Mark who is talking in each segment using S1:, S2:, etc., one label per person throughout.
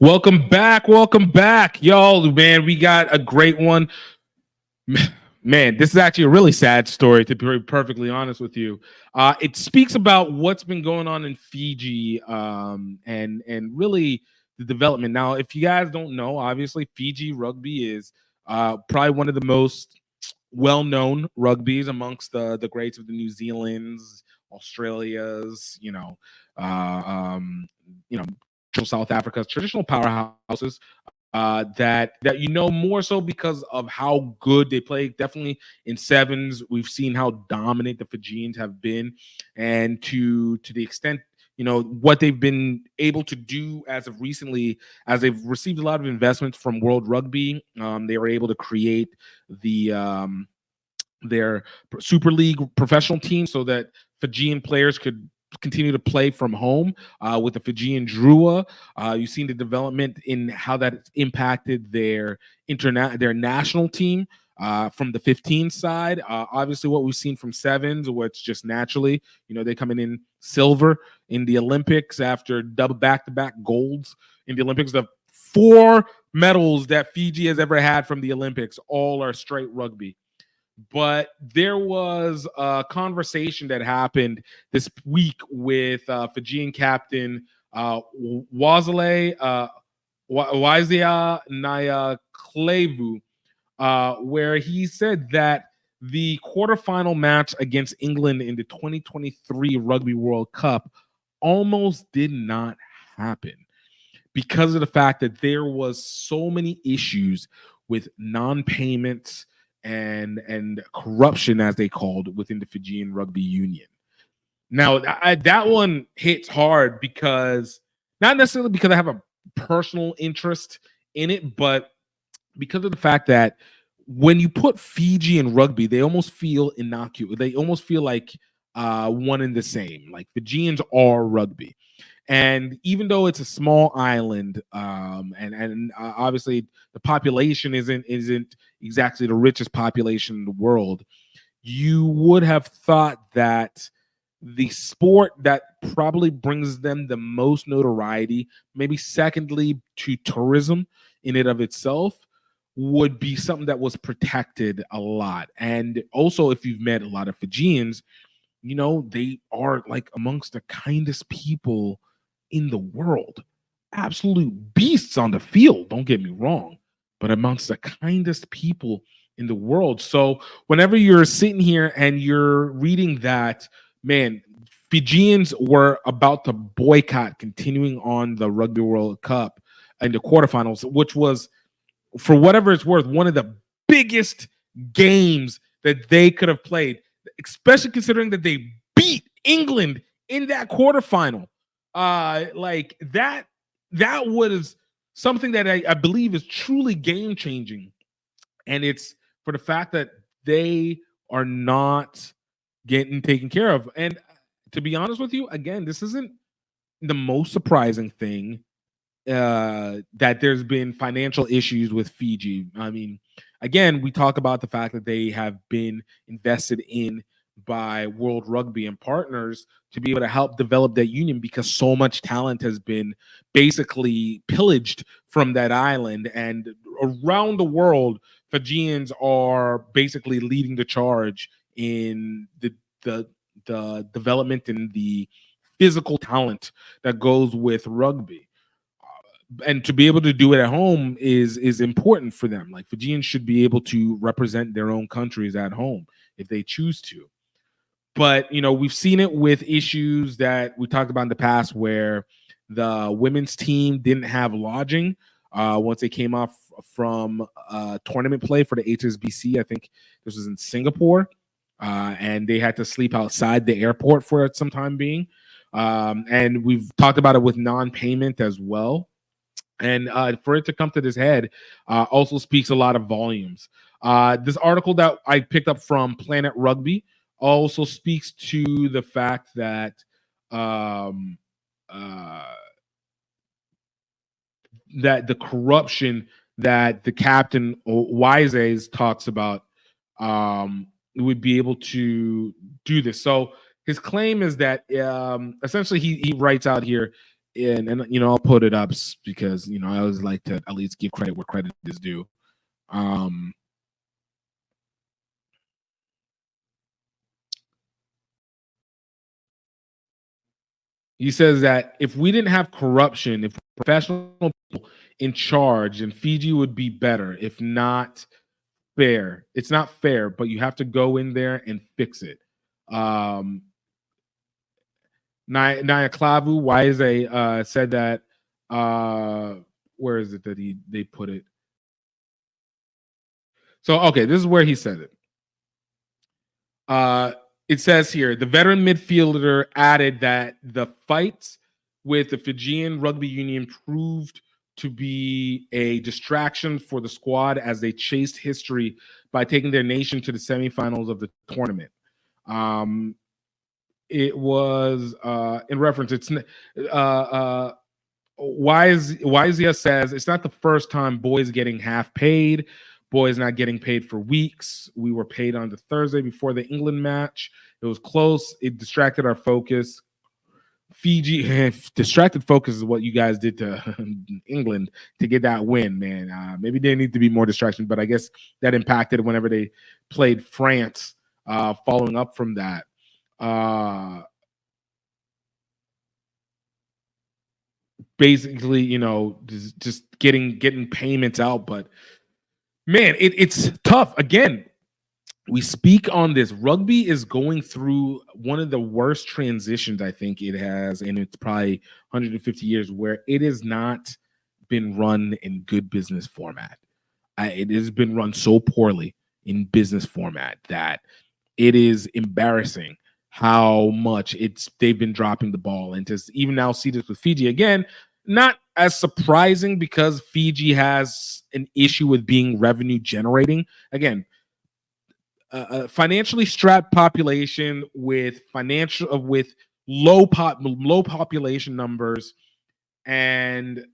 S1: Welcome back. Welcome back. Y'all, man, we got a great one. Man, this is actually a really sad story, to be perfectly honest with you. It speaks about what's been going on in Fiji and really the development. Now, if you guys don't know, obviously, Fiji Rugby is probably one of the most well-known rugbies amongst the greats of the New Zealands, Australias, uh, um, you know, South Africa's traditional powerhouses that more so because of how good they play. Definitely in sevens, we've seen how dominant the Fijians have been, and to the extent what they've been able to do as of recently, as they've received a lot of investments from World Rugby. They were able to create the their Super League professional team so that Fijian players could continue to play from home with the Fijian Drua. You've seen the development in how that impacted their national team from the 15 side. Obviously, what we've seen from sevens, which just naturally, they coming in silver in the Olympics after double back-to-back golds in the Olympics. The four medals that Fiji has ever had from the Olympics all are straight rugby. But there was a conversation that happened this week with Fijian captain Wazale Wazia Naya Klevu, where he said that the quarterfinal match against England in the 2023 Rugby World Cup almost did not happen because of the fact that there was so many issues with non-payments and corruption, as they called, within the Fijian Rugby Union. Now, that one hits hard because not necessarily because I have a personal interest in it, but because of the fact that when you put Fiji and rugby, they almost feel innocuous. They almost feel like one and the same. Like Fijians are rugby. And even though it's a small island, and obviously the population isn't exactly the richest population in the world, you would have thought that the sport that probably brings them the most notoriety, maybe secondly to tourism in and of itself, would be something that was protected a lot. And also, if you've met a lot of Fijians, they are like amongst the kindest people in the world. Absolute beasts on the field, don't get me wrong, but amongst the kindest people in the world. So whenever you're sitting here and you're reading that, man, Fijians were about to boycott continuing on the Rugby World Cup in the quarterfinals, which was, for whatever it's worth, one of the biggest games that they could have played, especially considering that they beat England in that quarterfinal. Like that was something that I believe is truly game changing, and it's for the fact that they are not getting taken care of. And to be honest with you, again, this isn't the most surprising thing that there's been financial issues with Fiji. I mean, again, we talk about the fact that they have been invested in by World Rugby and partners to be able to help develop that union, because so much talent has been basically pillaged from that island. And around the world, Fijians are basically leading the charge in the development and the physical talent that goes with rugby. And to be able to do it at home is important for them. Like Fijians should be able to represent their own countries at home if they choose to. But we've seen it with issues that we talked about in the past, where the women's team didn't have lodging once they came off from tournament play for the HSBC. I think this was in Singapore, and they had to sleep outside the airport for some time being. And we've talked about it with non-payment as well. And for it to come to this head also speaks a lot of volumes. This article that I picked up from Planet Rugby also speaks to the fact that uh, that the corruption that the captain Wises talks about would be able to do this. So his claim is that essentially he writes out here, and I'll put it up because I always like to at least give credit where credit is due. He says that if we didn't have corruption, if professional people in charge, then Fiji would be better. If not fair, it's not fair, but you have to go in there and fix it. Naya Klavu, why is said that where is it that they put it? So okay, this is where he said it. It says here the veteran midfielder added that the fights with the Fijian Rugby Union proved to be a distraction for the squad as they chased history by taking their nation to the semifinals of the tournament. It was in reference. It's Wyzia says it's not the first time boys getting half paid. Boys not getting paid for weeks. We were paid on the Thursday before the England match. It was close. It distracted our focus. Fiji distracted focus is what you guys did to England to get that win, man. Maybe there need to be more distraction, but I guess that impacted whenever they played France. Following up from that, basically, just getting payments out, but man, it's tough. Again, we speak on this. Rugby is going through one of the worst transitions I think it has, and it's probably 150 years where it has not been run in good business format. It has been run so poorly in business format that it is embarrassing how much they've been dropping the ball. And to even now see this with Fiji again, not as surprising because Fiji has an issue with being revenue generating. Again, a financially strapped population with low population numbers and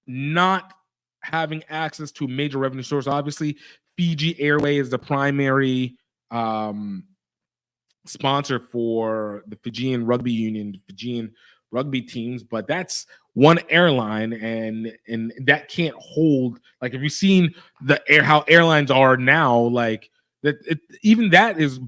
S1: not having access to a major revenue source. Obviously, Fiji Airway is the primary sponsor for the Fijian Rugby Union, the Fijian rugby teams, but that's one airline, and that can't hold. Like, if you've seen how airlines are now, like even that is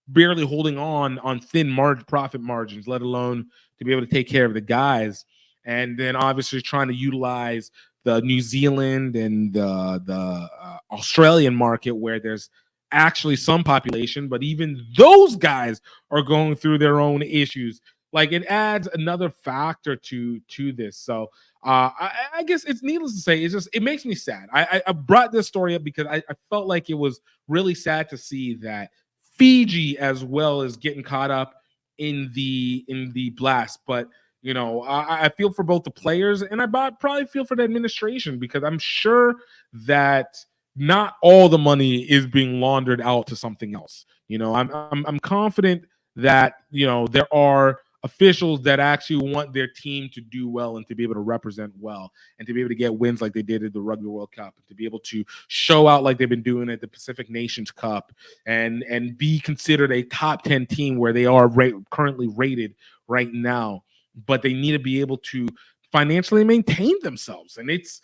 S1: barely holding on thin profit margins, let alone to be able to take care of the guys. And then obviously trying to utilize the New Zealand and the Australian market where there's actually some population, but even those guys are going through their own issues. Like, it adds another factor to this. So I guess it's needless to say, it makes me sad. I brought this story up because I felt like it was really sad to see that Fiji as well is getting caught up in the blast. But I feel for both the players, and I probably feel for the administration, because I'm sure that not all the money is being laundered out to something else. I'm confident that there are officials that actually want their team to do well and to be able to represent well and to be able to get wins like they did at the Rugby World Cup, and to be able to show out like they've been doing at the Pacific Nations Cup, and be considered a top 10 team where they are currently rated right now. But they need to be able to financially maintain themselves, and it's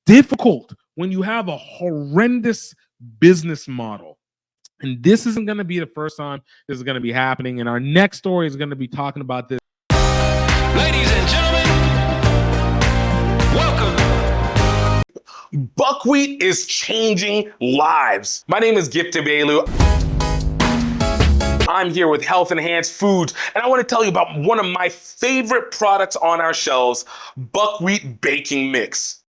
S1: difficult when you have a horrendous business model. And this isn't going to be the first time this is going to be happening. And our next story is going to be talking about this.
S2: Ladies and gentlemen, welcome. Buckwheat is changing lives. My name is GiftTime. I'm here with Health Enhanced Foods, and I want to tell you about one of my favorite products on our shelves, buckwheat baking mix.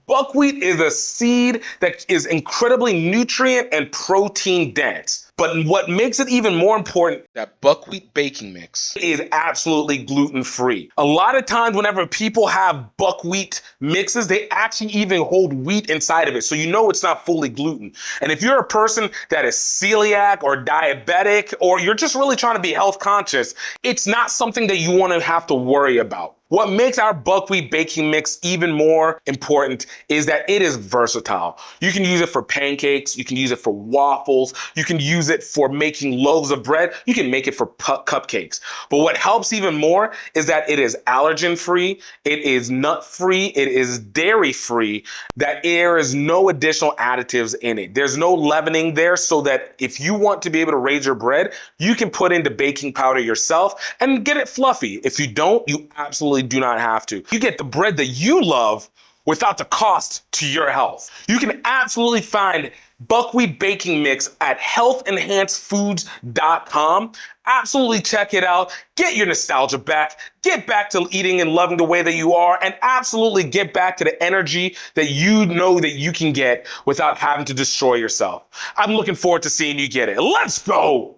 S2: Buckwheat is a seed that is incredibly nutrient and protein dense. But what makes it even more important, that buckwheat baking mix is absolutely gluten-free. A lot of times whenever people have buckwheat mixes, they actually even hold wheat inside of it. So it's not fully gluten. And if you're a person that is celiac or diabetic, or you're just really trying to be health conscious, it's not something that you want to have to worry about. What makes our buckwheat baking mix even more important is that it is versatile. You can use it for pancakes, you can use it for waffles, you can use it for making loaves of bread, you can make it for cupcakes. But what helps even more is that it is allergen free, it is nut free, it is dairy free, that there is no additional additives in it. There's no leavening there, so that if you want to be able to raise your bread, you can put in the baking powder yourself and get it fluffy. If you don't, you absolutely do not have to. You get the bread that you love without the cost to your health. You can absolutely find buckwheat baking mix at healthenhancedfoods.com. Absolutely check it out. Get your nostalgia back. Get back to eating and loving the way that you are, and absolutely get back to the energy that you know that you can get without having to destroy yourself. I'm looking forward to seeing you get it. Let's go.